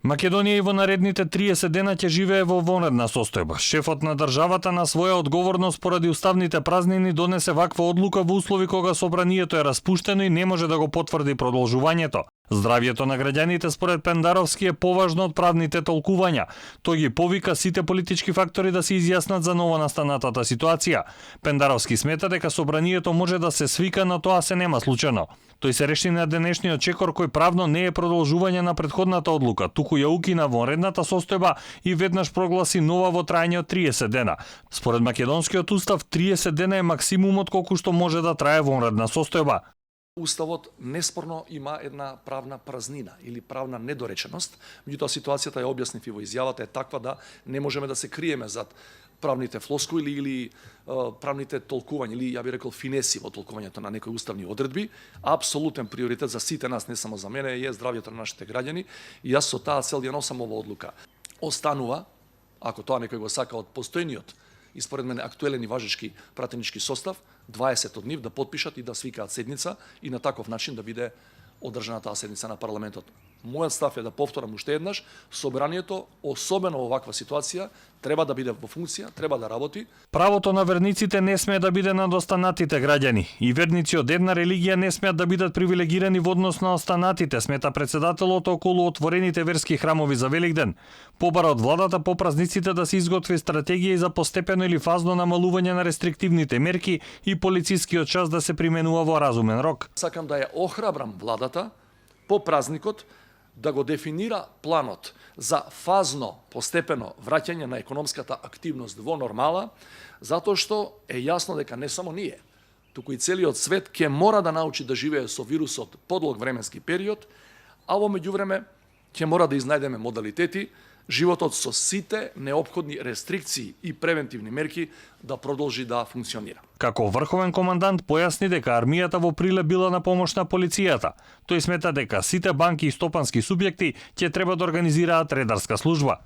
Македонија и во наредните 30 дена ќе живее во вонредна состојба. Шефот на државата на своја одговорност поради уставните празнини донесе ваква одлука во услови кога собранието е распуштено и не може да го потврди продолжувањето. Здравјето на граѓаните според Пендаровски е поважно од правните толкувања. Тој ги повика сите политички фактори да се изјаснат за новонастанатата ситуација. Пендаровски смета дека собранието може да се свика, но тоа се нема случајно. Тој се реши на денешниот чекор кој правно не е продолжување на претходната одлука, туку ја укина вонредната состојба и веднаш прогласи нова во траење од 30 дена. Според македонскиот устав 30 дена е максимумот колку што може да трае вонредна состојба. Уставот неспорно има една правна празнина или правна недореченост, меѓутоа ситуацијата ја објаснив и во изјавата е таква да не можеме да се криеме зад правните флоскули или правните толкувања или ја би рекол финеси во толкувањето на некои уставни одредби. Апсолутен приоритет за сите нас, не само за мене, е здравјето на нашите граѓани и јас со таа цел ја носам ова одлука. Останува, ако тоа некој го сака, од постојниот и според мене актуелен и важечки пратенички состав, 20 од нив да потпишат и да свикаат седница и на таков начин да биде одржана таа седница на парламентот. Мојот став е да повторам уште еднаш, собранието, особено во ваква ситуација, треба да биде во функција, треба да работи. Правото на верниците не смее да биде над останатите граѓани и верници од една религија не смеат да бидат привилегирани во однос на останатите, смета председателот околу отворените верски храмови за Великден. Побара од владата по празниците да се изготви стратегија за постепено или фазно намалување на рестриктивните мерки и полицискиот час да се применува во разумен рок. Сакам да ја охрабрам владата по празникот да го дефинира планот за фазно, постепено враќање на економската активност во нормала, затоа што е јасно дека не само ние, туку и целиот свет ќе мора да научи да живее со вирусот подолг временски период, а во меѓувреме ќе мора да изнајдеме модалитети животот со сите неопходни рестрикции и превентивни мерки да продолжи да функционира. Како врховен командант појасни дека армијата во Прилеп била на помош на полицијата. Тој смета дека сите банки и стопански субјекти ќе треба да организираат редарска служба.